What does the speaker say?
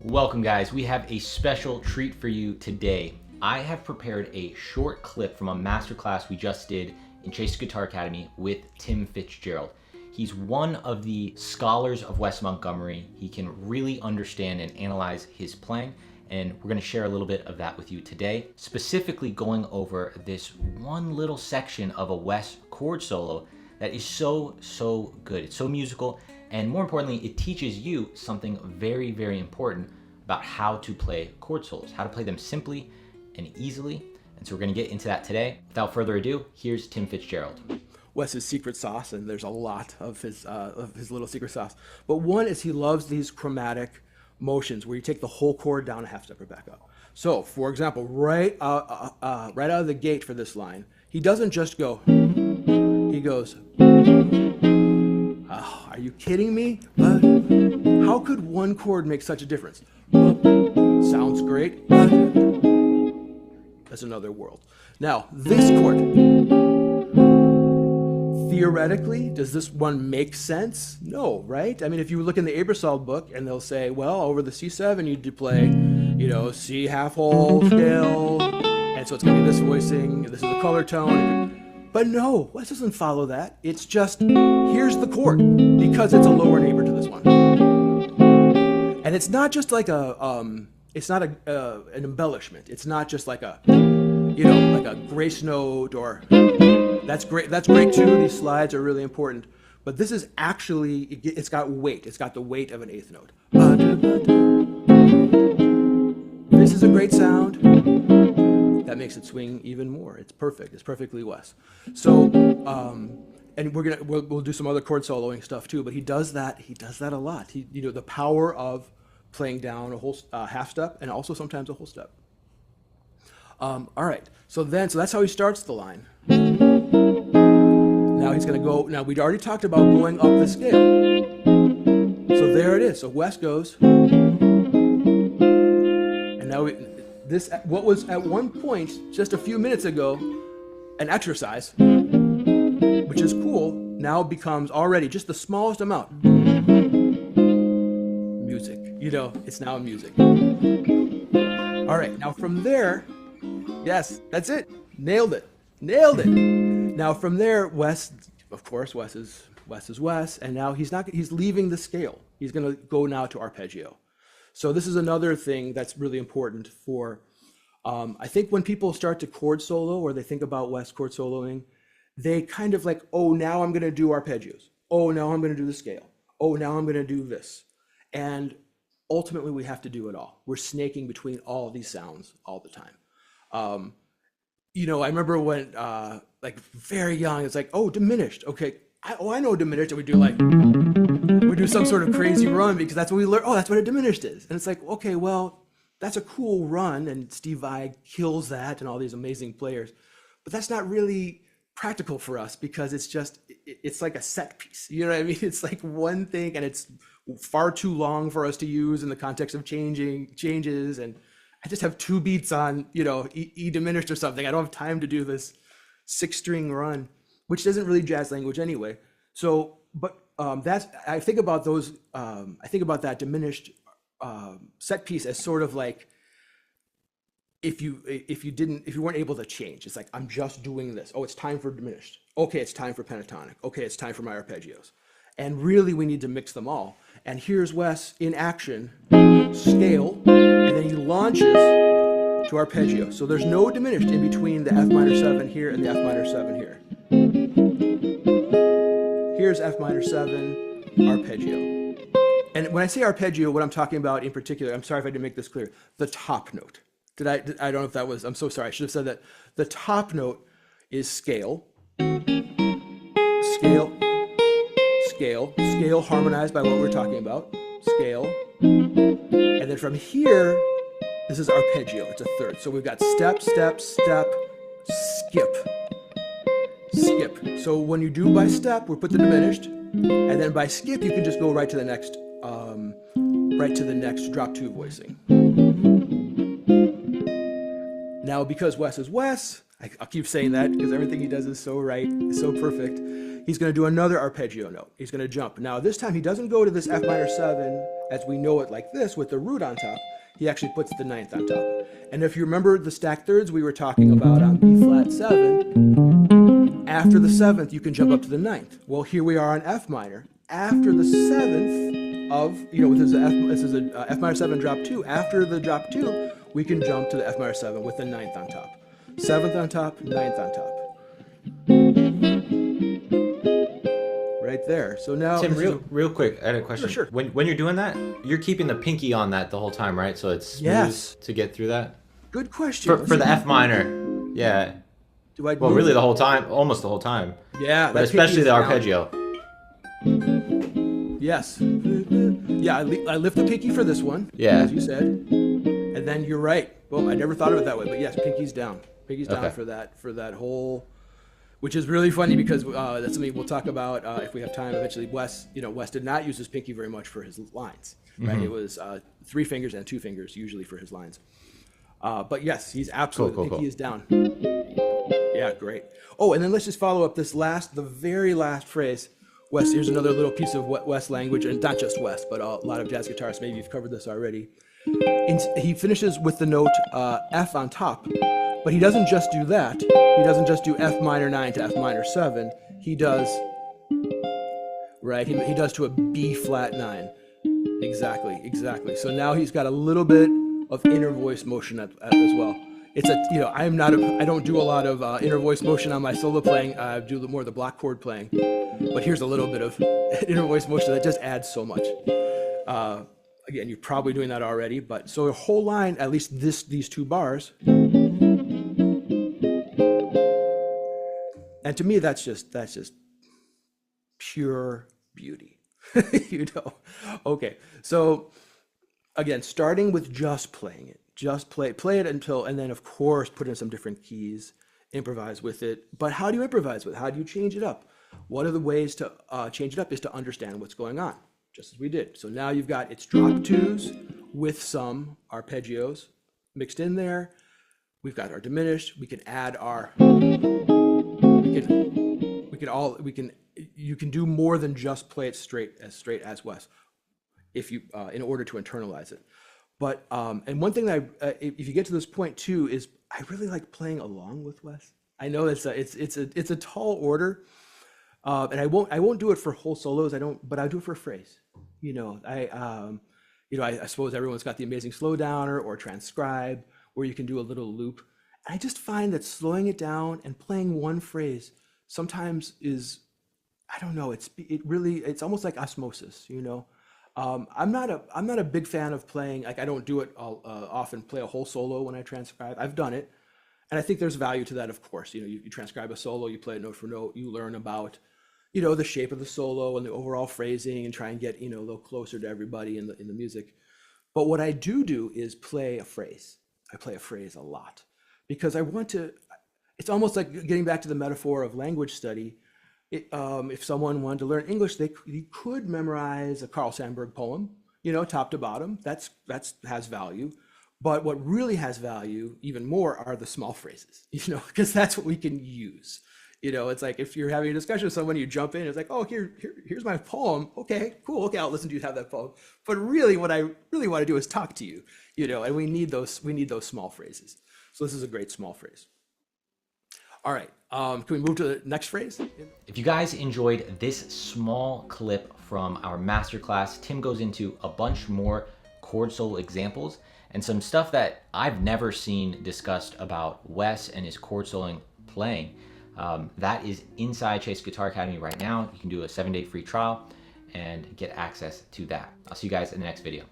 Welcome guys, we have a special treat for you today. I have prepared a short clip from a masterclass we just did in Chase Guitar Academy with Tim Fitzgerald. He's one of the scholars of Wes Montgomery. He can really understand and analyze his playing, and we're gonna share a little bit of that with you today, specifically going over this one little section of a Wes chord solo that is so good. It's so musical, and more importantly, it teaches you something very, very important about how to play chord solos, how to play them simply and easily. And so we're gonna get into that today. Without further ado, here's Tim Fitzgerald. Wes's secret sauce, and there's a lot of his little secret sauce. But one is he loves these chromatic motions where you take the whole chord down a half step or back up. So, for example, right out of the gate for this line, he doesn't just go. He goes. Oh, are you kidding me? But how could one chord make such a difference? Sounds great, but that's another world. Now, this chord, theoretically, does this one make sense? No, right? I mean, if you look in the Aebersold book and they'll say, well, over the C7, you play, C half whole scale, and so it's going to be this voicing, this is the color tone. But no, Wes doesn't follow that. It's just, here's the chord, because it's a lower neighbor to this one. And it's not just like it's not an embellishment. It's not just like a, like a grace note or, that's great too. These slides are really important. But this is actually, it's got weight. It's got the weight of an eighth note. This is a great sound. That makes it swing even more. It's perfect. It's perfectly Wes. So, and we'll do some other chord soloing stuff too. But he does that. He does that a lot. The power of playing down a whole half step and also sometimes a whole step. All right. So that's how he starts the line. Now he's going to go. Now we'd already talked about going up the scale. So there it is. So Wes goes, and now what was at one point, just a few minutes ago, an exercise, which is cool, now becomes already just the smallest amount. Music. It's now music. All right, now from there, yes, that's it. Nailed it. Now from there, Wes, of course, Wes is Wes, and now he's leaving the scale. He's going to go now to arpeggio. So this is another thing that's really important for, I think when people start to chord solo or they think about Wes chord soloing, they kind of like, oh, now I'm going to do arpeggios. Oh, now I'm going to do the scale. Oh, now I'm going to do this. And ultimately we have to do it all. We're snaking between all these sounds all the time. I remember when, very young, it's like, oh, diminished. Okay, I know diminished, and we do some sort of crazy run because that's what we learn. Oh, that's what a diminished is. And it's like, okay, well, that's a cool run, and Steve Vai kills that and all these amazing players. But that's not really practical for us because it's like a set piece. You know what I mean? It's like one thing, and it's far too long for us to use in the context of changes. And I just have two beats on, E diminished or something. I don't have time to do this 6-string run, which isn't really jazz language anyway. So, but I think about those. I think about that diminished set piece as sort of like if you weren't able to change. It's like, I'm just doing this. Oh, it's time for diminished. Okay, it's time for pentatonic. Okay, it's time for my arpeggios. And really, we need to mix them all. And here's Wes in action, scale, and then he launches to arpeggio. So there's no diminished in between the F minor 7 here and the F minor 7 here. Here's F minor 7, arpeggio. And when I say arpeggio, what I'm talking about in particular, I'm sorry if I didn't make this clear, the top note. I don't know if that was, I'm so sorry, I should have said that. The top note is scale, scale, scale, scale harmonized by what we're talking about, scale. And then from here, this is arpeggio, it's a third. So we've got step, step, step, skip, skip. So when you do by step, we put the diminished, and then by skip, you can just go right to the next drop 2 voicing. Now, because Wes is Wes, I'll keep saying that because everything he does is so right, so perfect. He's going to do another arpeggio note. He's going to jump. Now, this time he doesn't go to this F minor 7 as we know it like this with the root on top, he actually puts the ninth on top. And if you remember the stacked thirds we were talking about on B flat 7, after the 7th you can jump up to the ninth. Well, here we are on F minor. After the 7th of, this is a F minor 7 drop 2. After the drop 2, we can jump to the F minor 7 with the ninth on top. 7th on top, ninth on top. Right there. So now, Tim, real quick, I had a question. Sure. When you're doing that, you're keeping the pinky on that the whole time, right? So it's smooth to get through that. Good question. For the F minor, yeah. Well, really the whole time, almost the whole time. Yeah. But especially the arpeggio. Yes. Yeah, I lift the pinky for this one. Yeah. As you said. And then you're right. Boom. I never thought of it that way, but yes, pinky's down. Pinky's down for that whole. Which is really funny because that's something we'll talk about if we have time eventually. Wes did not use his pinky very much for his lines, right? Mm-hmm. It was 3 fingers and 2 fingers usually for his lines. But yes, he's absolutely, the pinky is down. Yeah, great. Oh, and then let's just follow up the very last phrase. Wes, here's another little piece of Wes language, and not just Wes, but a lot of jazz guitarists, maybe you've covered this already. He finishes with the note F on top. But he doesn't just do that. He doesn't just do F minor 9 to F minor 7. He does, right? He does to a B flat 9. Exactly. So now he's got a little bit of inner voice motion as well. It's I don't do a lot of inner voice motion on my solo playing. I do more of the block chord playing. But here's a little bit of inner voice motion that just adds so much. Again, you're probably doing that already. But so a whole line, at least these 2 bars. And to me, that's just pure beauty, Okay, so again, starting with just playing it, play it until, and then of course put in some different keys, improvise with it. But how do you improvise with it? How do you change it up? One of the ways to change it up is to understand what's going on, just as we did. So now you've got it's drop 2s with some arpeggios mixed in there. We've got our diminished. We can add our. You can do more than just play it straight as Wes, if you in order to internalize it. But and one thing that if you get to this point too is I really like playing along with Wes. I know it's a tall order, and I won't do it for whole solos. But I do it for a phrase. I suppose everyone's got the amazing slow downer or transcribe where you can do a little loop. And I just find that slowing it down and playing one phrase sometimes is, I don't know, it's almost like osmosis, I'm not a big fan of playing, like I don't do it often, play a whole solo when I transcribe. I've done it, and I think there's value to that, of course. You transcribe a solo, you play it note for note, you learn about, the shape of the solo and the overall phrasing and try and get, a little closer to everybody in the music. But what I do is play a phrase. I play a phrase a lot because I want to. It's almost like getting back to the metaphor of language study. If someone wanted to learn English, they could memorize a Carl Sandburg poem, top to bottom. That's has value. But what really has value, even more, are the small phrases, because that's what we can use. It's like if you're having a discussion with someone, you jump in, it's like, oh, here's my poem. Okay, cool. Okay, I'll listen to you have that poem. But really, what I really want to do is talk to you, and we need those small phrases. So this is a great small phrase. All right, can we move to the next phrase? If you guys enjoyed this small clip from our masterclass, Tim goes into a bunch more chord solo examples and some stuff that I've never seen discussed about Wes and his chord soloing playing. That is inside Chase Guitar Academy right now. You can do a 7-day free trial and get access to that. I'll see you guys in the next video.